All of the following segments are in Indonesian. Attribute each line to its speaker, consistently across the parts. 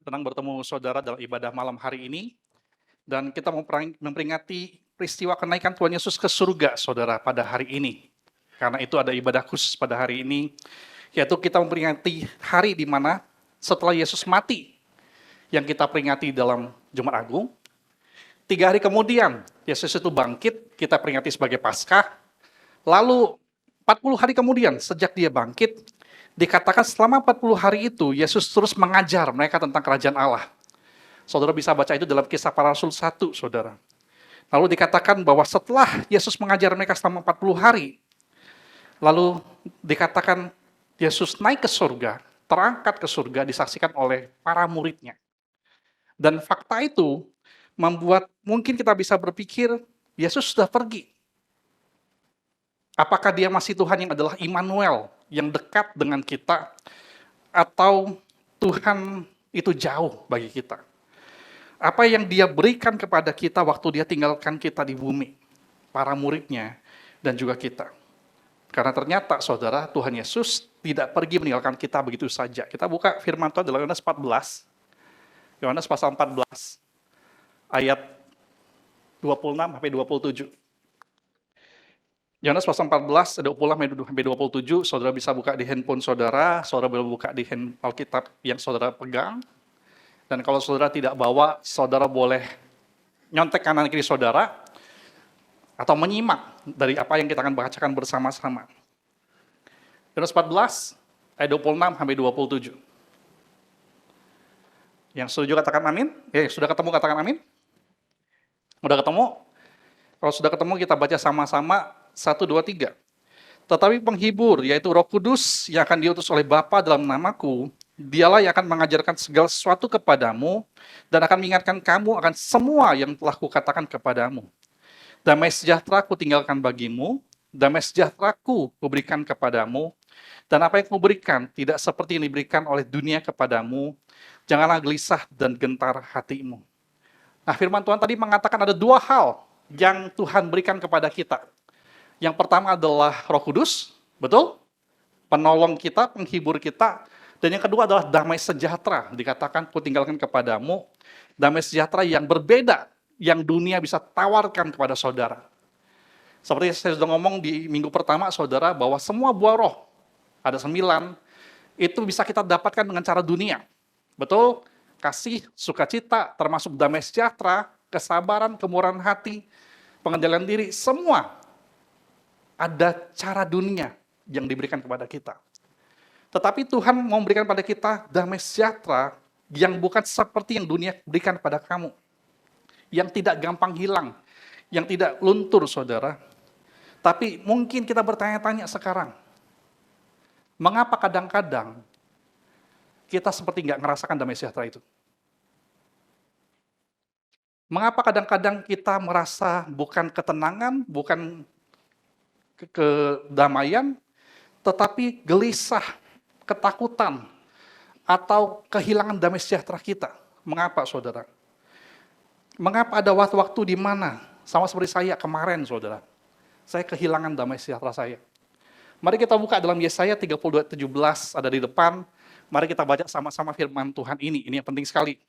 Speaker 1: Senang bertemu saudara dalam ibadah malam hari ini, dan kita memperingati peristiwa kenaikan Tuhan Yesus ke surga, saudara, pada hari ini. Karena itu ada ibadah khusus pada hari ini, yaitu kita memperingati hari di mana setelah Yesus mati, yang kita peringati dalam Jumat Agung. 3 hari kemudian, Yesus itu bangkit, kita peringati sebagai Paskah. Lalu 40 hari kemudian, sejak dia bangkit, dikatakan selama 40 hari itu, Yesus terus mengajar mereka tentang kerajaan Allah. Saudara bisa baca itu dalam Kisah Para Rasul 1, saudara. Lalu dikatakan bahwa setelah Yesus mengajar mereka selama 40 hari, lalu dikatakan Yesus naik ke surga, terangkat ke surga, disaksikan oleh para muridnya. Dan fakta itu membuat mungkin kita bisa berpikir, Yesus sudah pergi. Apakah dia masih Tuhan yang adalah Immanuel, yang dekat dengan kita, atau Tuhan itu jauh bagi kita? Apa yang dia berikan kepada kita waktu dia tinggalkan kita di bumi, para muridnya, dan juga kita. Karena ternyata, saudara, Tuhan Yesus tidak pergi meninggalkan kita begitu saja. Kita buka firman Tuhan dalam Yohanes 14, Yohanes pasal 14, ayat 26-27. Yohanes pasal 14, 26-27, saudara bisa buka di handphone saudara boleh buka di Alkitab yang saudara pegang. Dan kalau saudara tidak bawa, saudara boleh nyontek kanan kiri saudara, atau menyimak dari apa yang kita akan bacakan bersama-sama. Yohanes 14, ayat 26-27. Yang setuju katakan amin? Sudah ketemu katakan amin? Udah ketemu? Kalau sudah ketemu kita baca sama-sama 1, 2, 3. Tetapi penghibur, yaitu Roh Kudus yang akan diutus oleh Bapa dalam namaku, dialah yang akan mengajarkan segala sesuatu kepadamu dan akan mengingatkan kamu akan semua yang telah kukatakan kepadamu. Damai sejahtera kutinggalkan bagimu, damai sejahtera kuberikan kepadamu, dan apa yang kuberikan tidak seperti yang diberikan oleh dunia kepadamu. Janganlah gelisah dan gentar hatimu. Nah, firman Tuhan tadi mengatakan ada 2 hal yang Tuhan berikan kepada kita. Yang pertama adalah Roh Kudus, betul? Penolong kita, penghibur kita. Dan yang kedua adalah damai sejahtera. Dikatakan, kutinggalkan kepadamu, damai sejahtera yang berbeda, yang dunia bisa tawarkan kepada saudara. Seperti saya sudah ngomong di minggu pertama, saudara, bahwa semua buah roh, ada 9, itu bisa kita dapatkan dengan cara dunia. Betul? Kasih, sukacita, termasuk damai sejahtera, kesabaran, kemurahan hati, pengendalian diri, semua ada cara dunia yang diberikan kepada kita. Tetapi Tuhan mau memberikan pada kita damai sejahtera yang bukan seperti yang dunia berikan kepada kamu. Yang tidak gampang hilang, yang tidak luntur, saudara. Tapi mungkin kita bertanya-tanya sekarang, mengapa kadang-kadang kita seperti nggak ngerasakan damai sejahtera itu? Mengapa kadang-kadang kita merasa bukan ketenangan, bukan kedamaian, tetapi gelisah, ketakutan, atau kehilangan damai sejahtera kita? Mengapa, saudara? Mengapa ada waktu-waktu di mana, sama seperti saya kemarin, saudara, saya kehilangan damai sejahtera saya? Mari kita buka dalam Yesaya 32:17, ada di depan. Mari kita baca sama-sama firman Tuhan ini yang penting sekali.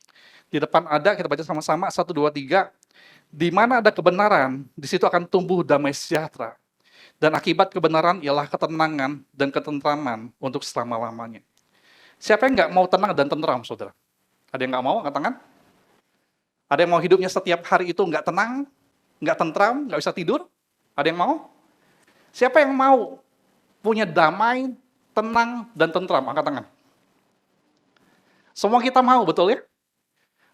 Speaker 1: Di depan ada, kita baca sama-sama, 1, 2, 3. Di mana ada kebenaran, di situ akan tumbuh damai sejahtera. Dan akibat kebenaran ialah ketenangan dan ketentraman untuk selama-lamanya. Siapa yang nggak mau tenang dan tentram, saudara? Ada yang nggak mau, angkat tangan? Ada yang mau hidupnya setiap hari itu nggak tenang, nggak tentram, nggak bisa tidur? Ada yang mau? Siapa yang mau punya damai, tenang, dan tentram? Angkat tangan. Semua kita mau, betul ya?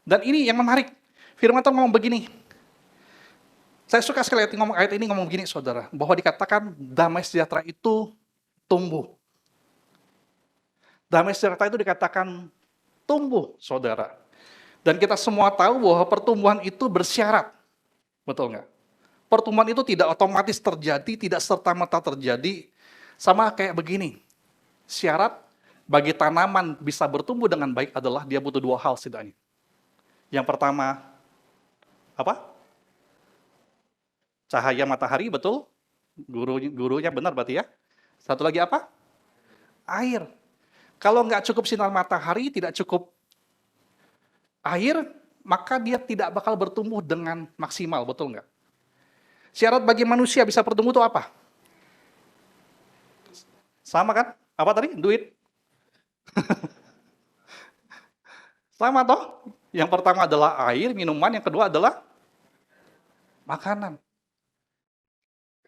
Speaker 1: Dan ini yang menarik. Firman Tuhan ngomong begini. Saya suka sekali ayat ini ngomong begini, saudara. Bahwa dikatakan damai sejahtera itu tumbuh. Damai sejahtera itu dikatakan tumbuh, saudara. Dan kita semua tahu bahwa pertumbuhan itu bersyarat. Betul nggak? Pertumbuhan itu tidak otomatis terjadi, tidak serta-merta terjadi. Sama kayak begini. Syarat bagi tanaman bisa bertumbuh dengan baik adalah dia butuh 2 hal setidaknya. Yang pertama, apa? Cahaya matahari, betul? Gurunya benar berarti ya. Satu lagi apa? Air. Kalau nggak cukup sinar matahari, tidak cukup air, maka dia tidak bakal bertumbuh dengan maksimal, betul nggak? Syarat bagi manusia bisa bertumbuh itu apa? Sama kan? Apa tadi? Duit. Sama toh? Yang pertama adalah air, minuman, yang kedua adalah makanan.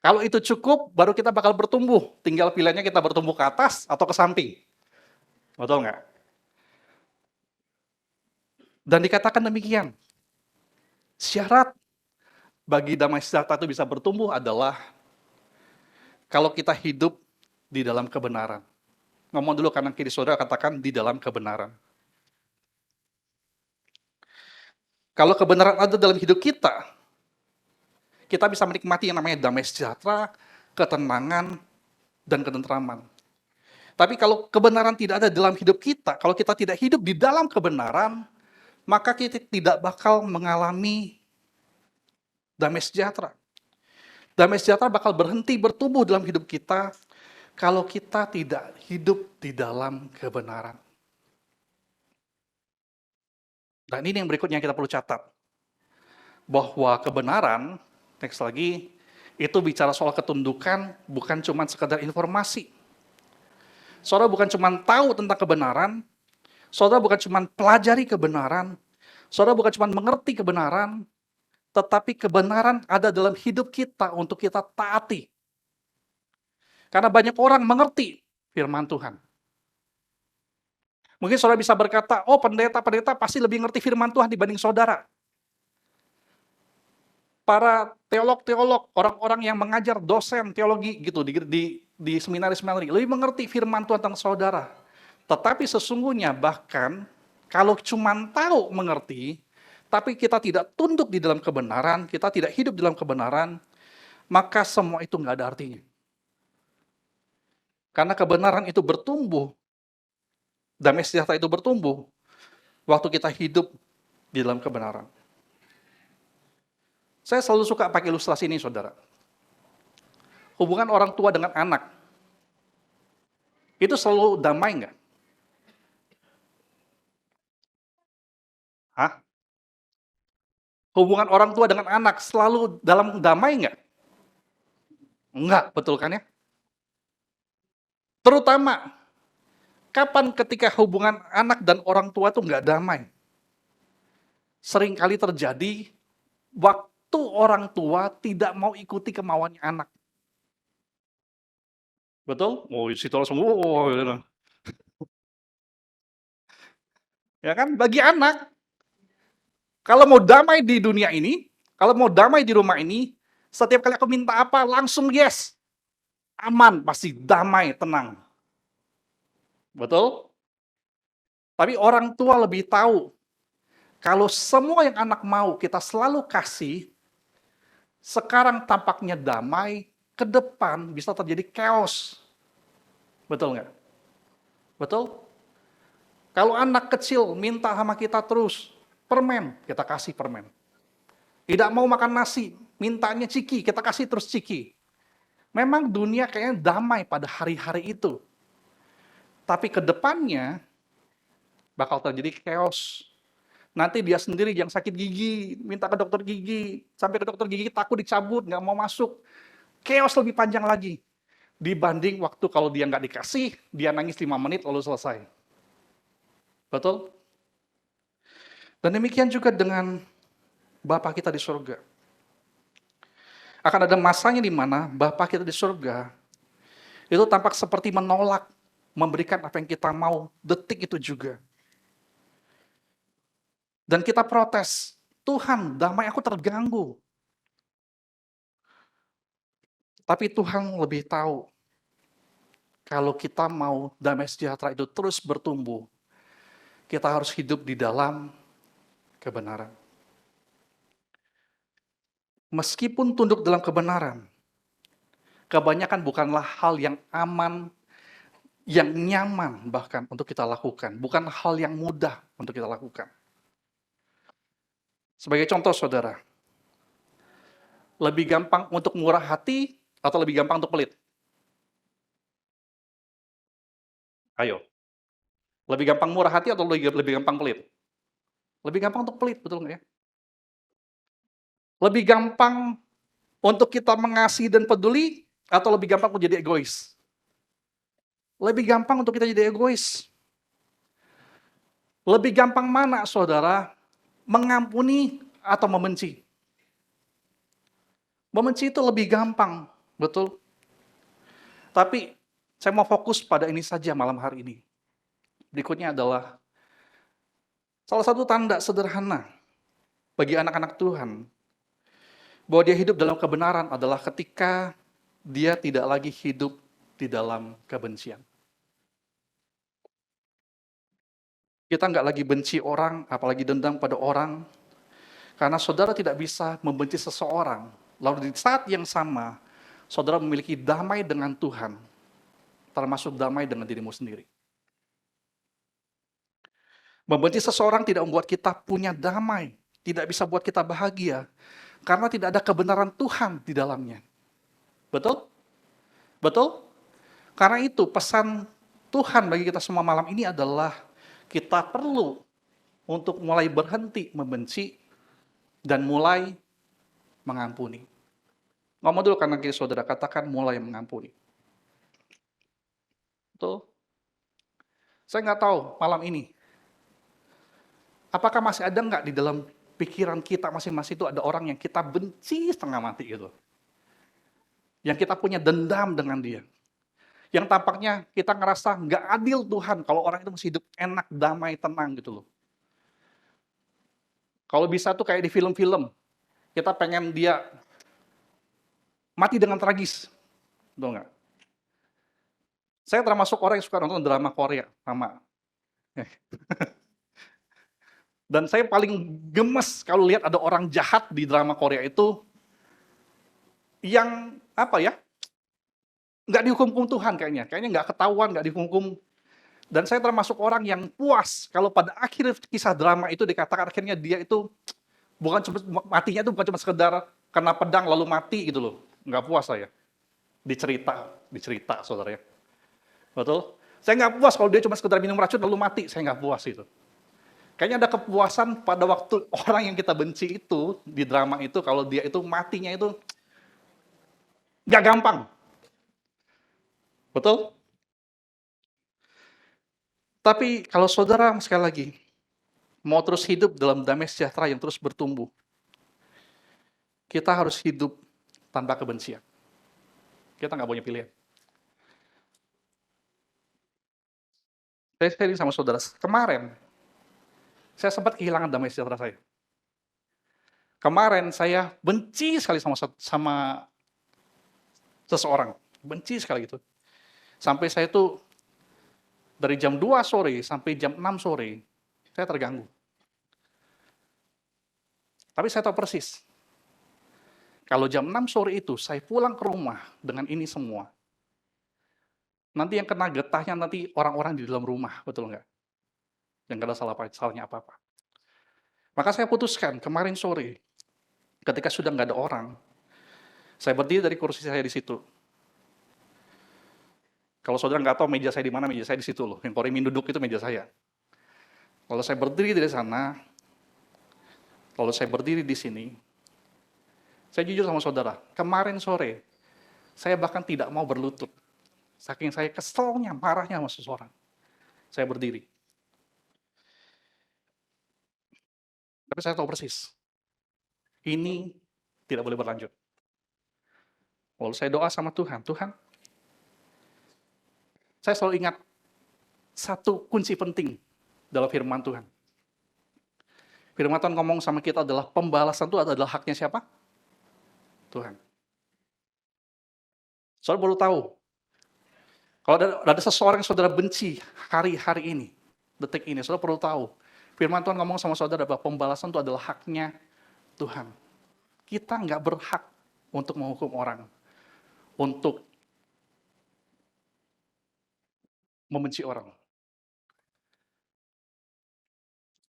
Speaker 1: Kalau itu cukup, baru kita bakal bertumbuh. Tinggal pilihannya kita bertumbuh ke atas atau ke samping. Betul nggak? Dan dikatakan demikian, syarat bagi damai sejahtera itu bisa bertumbuh adalah kalau kita hidup di dalam kebenaran. Ngomong dulu kanan kiri saudara, katakan di dalam kebenaran. Kalau kebenaran ada dalam hidup kita bisa menikmati yang namanya damai sejahtera, ketenangan, dan ketentraman. Tapi kalau kebenaran tidak ada dalam hidup kita, kalau kita tidak hidup di dalam kebenaran, maka kita tidak bakal mengalami damai sejahtera. Damai sejahtera bakal berhenti bertumbuh dalam hidup kita kalau kita tidak hidup di dalam kebenaran. Dan ini yang berikutnya yang kita perlu catat. Bahwa kebenaran, next lagi, itu bicara soal ketundukan, bukan cuma sekedar informasi. Saudara bukan cuma tahu tentang kebenaran, saudara bukan cuma pelajari kebenaran, saudara bukan cuma mengerti kebenaran, tetapi kebenaran ada dalam hidup kita untuk kita taati. Karena banyak orang mengerti firman Tuhan. Mungkin saudara bisa berkata, oh pendeta-pendeta pasti lebih ngerti firman Tuhan dibanding saudara. Para teolog-teolog, orang-orang yang mengajar dosen teologi gitu di seminari-seminari, lebih mengerti firman Tuhan tentang saudara. Tetapi sesungguhnya bahkan kalau cuma tahu mengerti, tapi kita tidak tunduk di dalam kebenaran, kita tidak hidup di dalam kebenaran, maka semua itu nggak ada artinya. Karena kebenaran itu bertumbuh, damai sejahtera itu bertumbuh, waktu kita hidup di dalam kebenaran. Saya selalu suka pakai ilustrasi ini, saudara. Hubungan orang tua dengan anak, itu selalu damai nggak? Hah? Hubungan orang tua dengan anak selalu dalam damai nggak? Enggak, betul kan ya? Terutama, kapan ketika hubungan anak dan orang tua itu nggak damai? Seringkali terjadi waktu orang tua tidak mau ikuti kemauannya anak. Betul? Oh, situ langsung, oh, gitu. Ya kan? Bagi anak, kalau mau damai di dunia ini, kalau mau damai di rumah ini, setiap kali aku minta apa, langsung yes. Aman, pasti damai, tenang. Betul? Tapi orang tua lebih tahu, kalau semua yang anak mau kita selalu kasih, sekarang tampaknya damai, ke depan bisa terjadi chaos. Betul nggak? Betul? Kalau anak kecil minta sama kita terus, permen, kita kasih permen. Tidak mau makan nasi, mintanya ciki, kita kasih terus ciki. Memang dunia kayaknya damai pada hari-hari itu. Tapi ke depannya bakal terjadi chaos. Nanti dia sendiri yang sakit gigi, minta ke dokter gigi, sampai ke dokter gigi takut dicabut, nggak mau masuk. Chaos lebih panjang lagi. Dibanding waktu kalau dia nggak dikasih, dia nangis 5 menit lalu selesai. Betul? Dan demikian juga dengan Bapa kita di surga. Akan ada masanya di mana Bapa kita di surga itu tampak seperti menolak memberikan apa yang kita mau detik itu juga. Dan kita protes, Tuhan, damai aku terganggu. Tapi Tuhan lebih tahu, kalau kita mau damai sejahtera itu terus bertumbuh, kita harus hidup di dalam kebenaran. Meskipun tunduk dalam kebenaran, kebanyakan bukanlah hal yang aman, yang nyaman bahkan untuk kita lakukan. Bukan hal yang mudah untuk kita lakukan. Sebagai contoh, saudara, lebih gampang untuk murah hati atau lebih gampang untuk pelit? Ayo. Lebih gampang murah hati atau lebih gampang pelit? Lebih gampang untuk pelit, betul nggak ya? Lebih gampang untuk kita mengasihi dan peduli, atau lebih gampang untuk jadi egois? Lebih gampang untuk kita jadi egois. Lebih gampang mana, saudara, mengampuni atau membenci? Membenci itu lebih gampang, betul? Tapi saya mau fokus pada ini saja malam hari ini. Berikutnya adalah salah satu tanda sederhana bagi anak-anak Tuhan bahwa dia hidup dalam kebenaran adalah ketika dia tidak lagi hidup di dalam kebencian. Kita nggak lagi benci orang, apalagi dendam pada orang, karena saudara tidak bisa membenci seseorang, lalu di saat yang sama, saudara memiliki damai dengan Tuhan, termasuk damai dengan dirimu sendiri. Membenci seseorang tidak membuat kita punya damai, tidak bisa buat kita bahagia, karena tidak ada kebenaran Tuhan di dalamnya. Betul? Betul? Karena itu pesan Tuhan bagi kita semua malam ini adalah kita perlu untuk mulai berhenti membenci dan mulai mengampuni. Ngomong dulu karena saudara katakan mulai mengampuni. Betul? Saya nggak tahu malam ini, apakah masih ada nggak di dalam pikiran kita masing-masing itu ada orang yang kita benci setengah mati gitu. Yang kita punya dendam dengan dia. Yang tampaknya kita ngerasa nggak adil Tuhan kalau orang itu masih hidup enak, damai, tenang gitu loh. Kalau bisa tuh kayak di film-film, kita pengen dia mati dengan tragis. Betul nggak? Saya termasuk orang yang suka nonton drama Korea sama. Dan saya paling gemes kalau lihat ada orang jahat di drama Korea itu yang apa ya, nggak dihukum Tuhan kayaknya nggak ketahuan, nggak dihukum. Dan saya termasuk orang yang puas kalau pada akhir kisah drama itu dikatakan akhirnya dia itu bukan cuma matinya itu bukan cuma sekedar kena pedang lalu mati gitu loh. Nggak puas saya. Dicerita saudara ya. Betul? Saya nggak puas kalau dia cuma sekedar minum racun lalu mati, saya nggak puas itu. Kayaknya ada kepuasan pada waktu orang yang kita benci itu di drama itu kalau dia itu matinya itu nggak gampang. Betul? Tapi kalau saudara sekali lagi mau terus hidup dalam damai sejahtera yang terus bertumbuh, kita harus hidup tanpa kebencian. Kita nggak punya pilihan. Saya sharing sama saudara, kemarin saya sempat kehilangan damai sejahtera saya. Kemarin saya benci sekali sama seseorang, benci sekali gitu. Sampai saya tuh dari jam 2 sore sampai jam 6 sore, saya terganggu. Tapi saya tahu persis, kalau jam 6 sore itu saya pulang ke rumah dengan ini semua, nanti yang kena getahnya nanti orang-orang di dalam rumah, betul nggak? Yang nggak ada salahnya apa-apa. Maka saya putuskan kemarin sore, ketika sudah nggak ada orang, saya berdiri dari kursi saya di situ. Kalau saudara nggak tahu meja saya di mana, meja saya di situ loh. Yang Koremin duduk itu meja saya. Kalau saya berdiri dari sana, lalu saya berdiri di sini, saya jujur sama saudara, kemarin sore, saya bahkan tidak mau berlutut. Saking saya keselnya, marahnya sama seseorang. Saya berdiri. Tapi saya tahu persis, ini tidak boleh berlanjut. Lalu saya doa sama Tuhan, Tuhan, saya selalu ingat satu kunci penting dalam firman Tuhan. Firman Tuhan ngomong sama kita adalah pembalasan itu adalah haknya siapa? Tuhan. Saudara perlu tahu, kalau ada seseorang yang saudara benci hari-hari ini, detik ini, saudara perlu tahu, firman Tuhan ngomong sama saudara bahwa pembalasan itu adalah haknya Tuhan. Kita nggak berhak untuk menghukum orang, untuk membenci orang.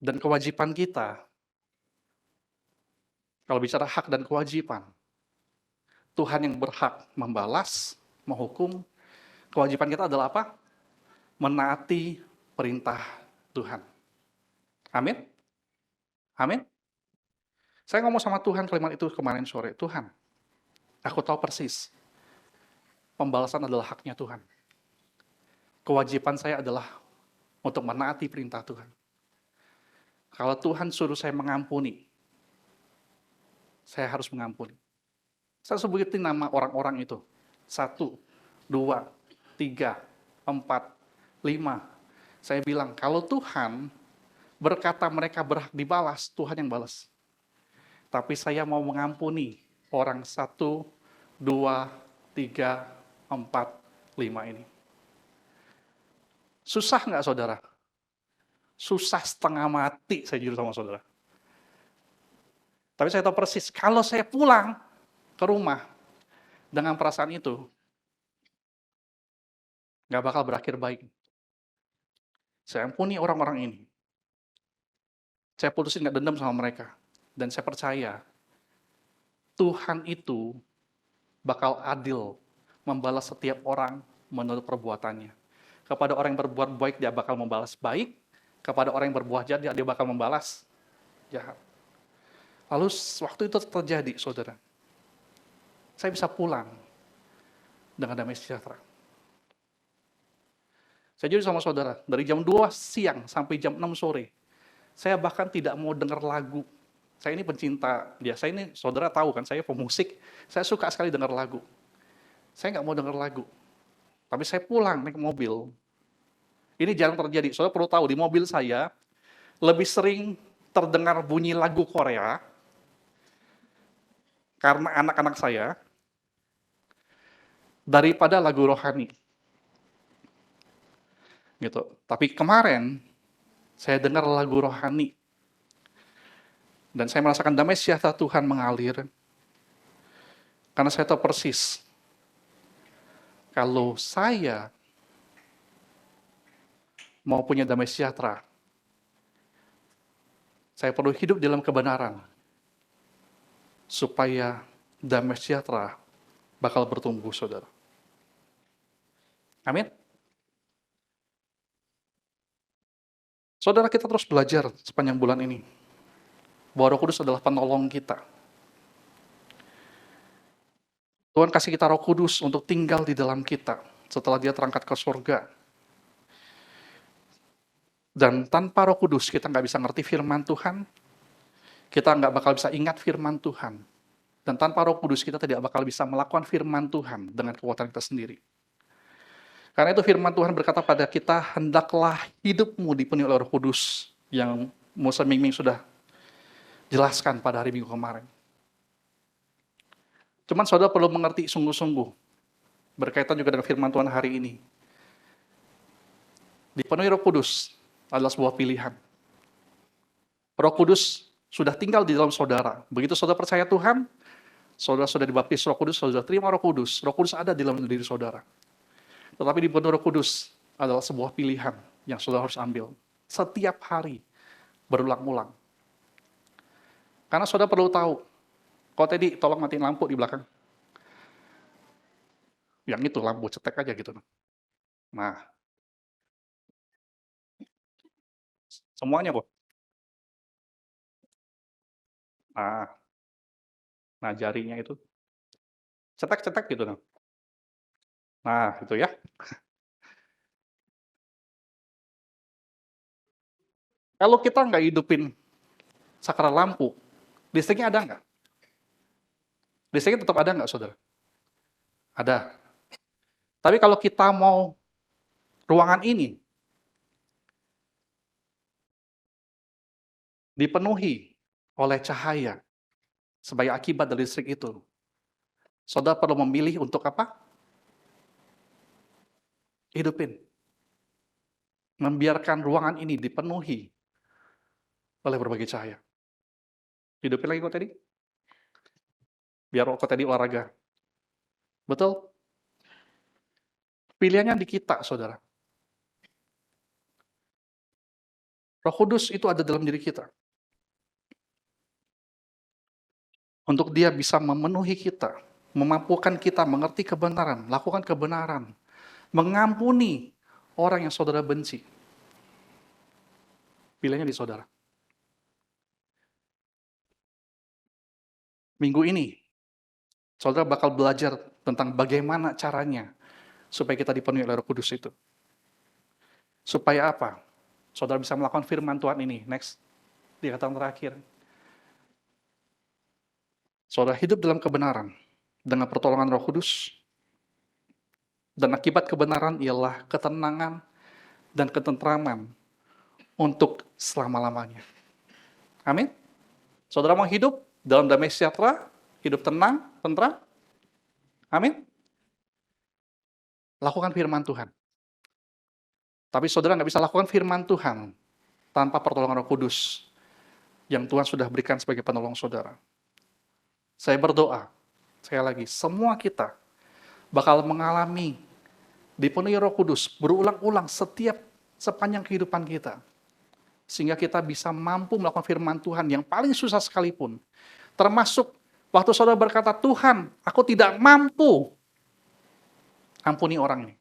Speaker 1: Dan kewajiban kita, kalau bicara hak dan kewajiban, Tuhan yang berhak membalas, menghukum. Kewajiban kita adalah apa? Menaati perintah Tuhan. Amin. Amin. Saya ngomong sama Tuhan kalimat itu kemarin sore. Tuhan, aku tahu persis pembalasan adalah haknya Tuhan. Kewajiban saya adalah untuk menaati perintah Tuhan. Kalau Tuhan suruh saya mengampuni, saya harus mengampuni. Saya sebutin nama orang-orang itu. 1, 2, 3, 4, 5. Saya bilang, kalau Tuhan berkata mereka berhak dibalas, Tuhan yang balas. Tapi saya mau mengampuni orang 1, 2, 3, 4, 5 ini. Susah nggak saudara? Susah setengah mati saya jujur sama saudara. Tapi saya tahu persis, kalau saya pulang ke rumah dengan perasaan itu, nggak bakal berakhir baik. Saya ampuni orang-orang ini. Saya putusin nggak dendam sama mereka. Dan saya percaya, Tuhan itu bakal adil membalas setiap orang menurut perbuatannya. Kepada orang yang berbuat baik, dia bakal membalas baik. Kepada orang yang berbuat jahat, dia bakal membalas jahat. Lalu waktu itu terjadi, saudara. Saya bisa pulang dengan damai sejahtera. Saya jujur sama saudara, dari jam 2 siang sampai jam 6 sore, saya bahkan tidak mau dengar lagu. Saya ini pencinta dia. Saya ini, saudara tahu kan, saya pemusik. Saya suka sekali dengar lagu. Saya nggak mau dengar lagu. Tapi saya pulang naik mobil. Ini jarang terjadi. Saudara perlu tahu, di mobil saya lebih sering terdengar bunyi lagu Korea karena anak-anak saya daripada lagu rohani. Gitu. Tapi kemarin saya dengar lagu rohani dan saya merasakan damai sejahtera Tuhan mengalir karena saya tahu persis kalau saya mau punya damai sejahtera, saya perlu hidup dalam kebenaran supaya damai sejahtera bakal bertumbuh, saudara. Amin. Saudara, kita terus belajar sepanjang bulan ini bahwa Roh Kudus adalah penolong kita. Tuhan kasih kita Roh Kudus untuk tinggal di dalam kita setelah dia terangkat ke surga. Dan tanpa Roh Kudus kita nggak bisa ngerti firman Tuhan, kita nggak bakal bisa ingat firman Tuhan. Dan tanpa Roh Kudus kita tidak bakal bisa melakukan firman Tuhan dengan kekuatan kita sendiri. Karena itu firman Tuhan berkata pada kita, hendaklah hidupmu dipenuhi oleh Roh Kudus, yang Musa Mingming sudah jelaskan pada hari Minggu kemarin. Cuman saudara perlu mengerti sungguh-sungguh, berkaitan juga dengan firman Tuhan hari ini. Dipenuhi Roh Kudus adalah sebuah pilihan. Roh Kudus sudah tinggal di dalam saudara. Begitu saudara percaya Tuhan, saudara sudah dibaptis Roh Kudus, saudara terima Roh Kudus. Roh Kudus ada di dalam diri saudara. Tetapi dipenuhi Roh Kudus adalah sebuah pilihan yang saudara harus ambil. Setiap hari, berulang-ulang. Karena saudara perlu tahu, kok tadi tolong matiin lampu di belakang. Yang itu, lampu cetek aja gitu. Nah, semuanya kok. Nah, jarinya itu. Cetek-cetek gitu. Nah, itu ya. Kalau kita nggak hidupin sakral lampu, listriknya ada nggak? Listriknya tetap ada nggak, saudara? Ada. Tapi kalau kita mau ruangan ini dipenuhi oleh cahaya sebagai akibat dari listrik itu, saudara perlu memilih untuk apa? Hidupin. Membiarkan ruangan ini dipenuhi oleh berbagai cahaya. Hidupin lagi kok tadi. Biar kok tadi olahraga. Betul? Pilihannya di kita, saudara. Roh Kudus itu ada dalam diri kita. Untuk dia bisa memenuhi kita, memampukan kita mengerti kebenaran, lakukan kebenaran, mengampuni orang yang saudara benci. Pilihannya di saudara. Minggu ini, saudara bakal belajar tentang bagaimana caranya supaya kita dipenuhi oleh Roh Kudus itu. Supaya apa? Saudara bisa melakukan firman Tuhan ini. Next, di kata terakhir. Saudara hidup dalam kebenaran dengan pertolongan Roh Kudus, dan akibat kebenaran ialah ketenangan dan ketentraman untuk selama-lamanya. Amin. Saudara mau hidup dalam damai sejahtera, hidup tenang, tentram? Amin. Lakukan firman Tuhan. Tapi saudara nggak bisa lakukan firman Tuhan tanpa pertolongan Roh Kudus yang Tuhan sudah berikan sebagai penolong saudara. Saya berdoa, sekali lagi, semua kita bakal mengalami dipenuhi Roh Kudus berulang-ulang sepanjang kehidupan kita. Sehingga kita bisa mampu melakukan firman Tuhan yang paling susah sekalipun. Termasuk waktu saudara berkata, Tuhan, aku tidak mampu. Ampuni orang ini.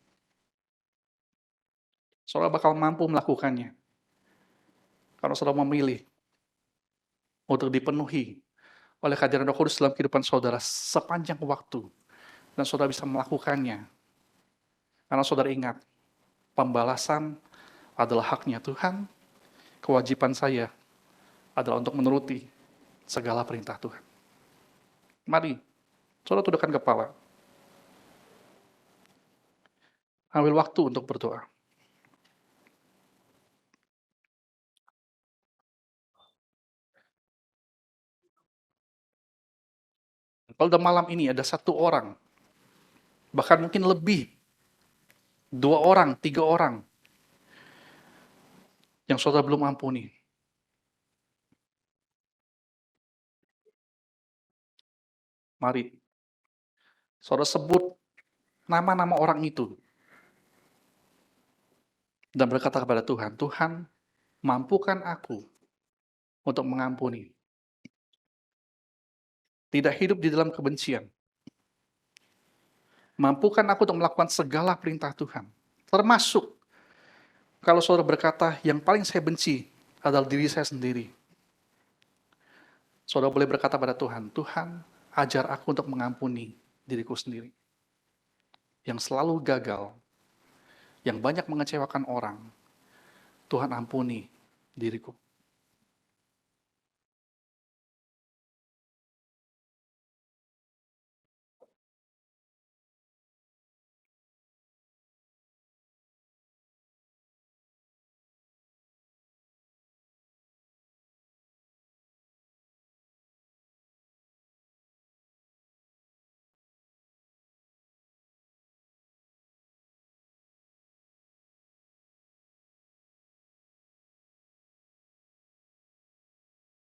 Speaker 1: Saudara bakal mampu melakukannya. Karena saudara memilih untuk dipenuhi oleh kehadiran Roh Kudus dalam kehidupan saudara sepanjang waktu. Dan saudara bisa melakukannya. Karena saudara ingat, pembalasan adalah haknya Tuhan. Kewajiban saya adalah untuk menuruti segala perintah Tuhan. Mari, saudara tundukkan kepala. Ambil waktu untuk berdoa. Kalau dalam malam ini ada satu orang, bahkan mungkin lebih, 2 orang, 3 orang, yang saudara belum ampuni. Mari, saudara sebut nama-nama orang itu, dan berkata kepada Tuhan, Tuhan, mampukan aku untuk mengampuni. Tidak hidup di dalam kebencian. Mampukan aku untuk melakukan segala perintah Tuhan. Termasuk, kalau saudara berkata, yang paling saya benci adalah diri saya sendiri. Saudara boleh berkata pada Tuhan, Tuhan, ajar aku untuk mengampuni diriku sendiri. Yang selalu gagal, yang banyak mengecewakan orang, Tuhan ampuni diriku.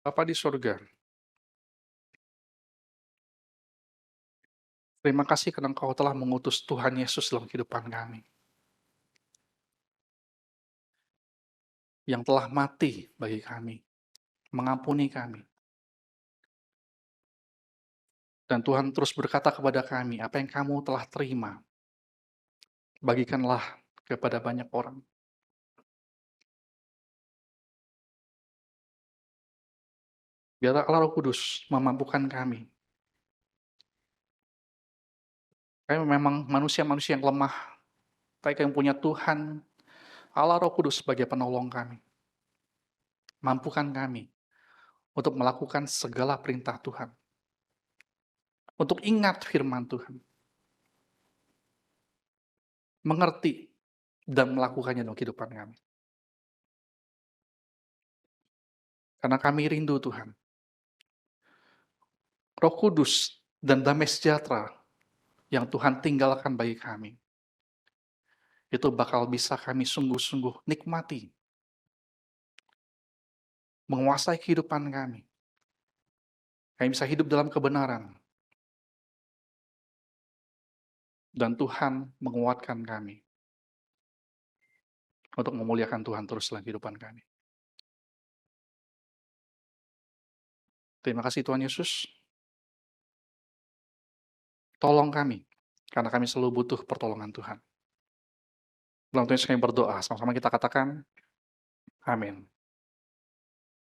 Speaker 1: Bapa di surga, terima kasih karena Engkau telah mengutus Tuhan Yesus dalam kehidupan kami. Yang telah mati bagi kami, mengampuni kami. Dan Tuhan terus berkata kepada kami, apa yang kamu telah terima, bagikanlah kepada banyak orang. Biarlah Allah Roh Kudus memampukan kami. Kami memang manusia-manusia yang lemah, tapi kami punya Tuhan, Allah Roh Kudus sebagai penolong kami. Mampukan kami untuk melakukan segala perintah Tuhan. Untuk ingat firman Tuhan. Mengerti dan melakukannya dalam kehidupan kami. Karena kami rindu Tuhan. Roh Kudus dan damai sejahtera yang Tuhan tinggalkan bagi kami. Itu bakal bisa kami sungguh-sungguh nikmati. Menguasai kehidupan kami. Kami bisa hidup dalam kebenaran. Dan Tuhan menguatkan kami. Untuk memuliakan Tuhan terus dalam kehidupan kami. Terima kasih Tuhan Yesus. Tolong kami. Karena kami selalu butuh pertolongan Tuhan. Dalam Tuhan Yesus kami berdoa. Sama-sama kita katakan, amin.